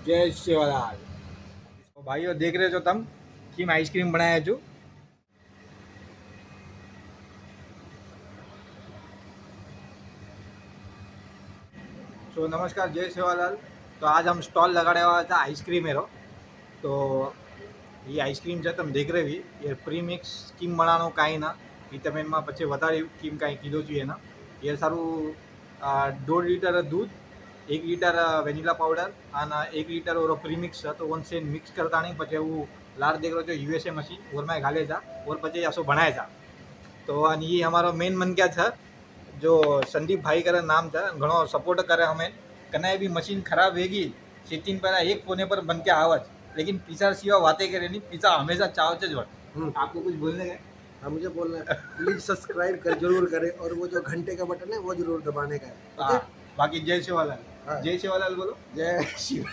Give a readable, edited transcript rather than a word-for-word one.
जय सेवालाल। तो भाइयों देख रहे हो तुम कि मैं आइसक्रीम बनाया छू। सो नमस्कार, जय सेवालाल। तो आज हम स्टॉल लगाड़े हुआ था आइसक्रीम रो। तो ये आइसक्रीम जो तुम देख रहे भी ये प्रीमिक्स स्कीम बनानो काई ना ये તમે એમાં પછી વધારે સ્કીમ કાંઈ કીધું જોઈએ ના એ સારું 1.5 લીટર दूध 1 લીટર વેનીલા પાવડર અને 1 લીટર ઓરો પ્રીમિક્સ તો वन से मिक्स करता नहीं પછી એવું લાર देख जो यूएसए मशीन और में घाले जा और પછી ऐसो बनाए जा। तो અને ये हमारो मेन मन क्या था जो संदीप भाई करे नाम था घणो सपोर्ट करे हमें कने भी मशीन खराब वेगी सीटीन पहला एक कोने पर बन के आवत लेकिन पिज्जा सिवा बातें करे नहीं पिज्जा हमेशा चावचे ज आपको कुछ बोलने का? हाँ, मुझे बोलना है, प्लीज सब्सक्राइब कर जरूर करें और वो जो घंटे का बटन है वो जरूर दबाने का है। हाँ, बाकी जय शिवालाल। हाँ। जय शिवालाल बोलो। जय शिव।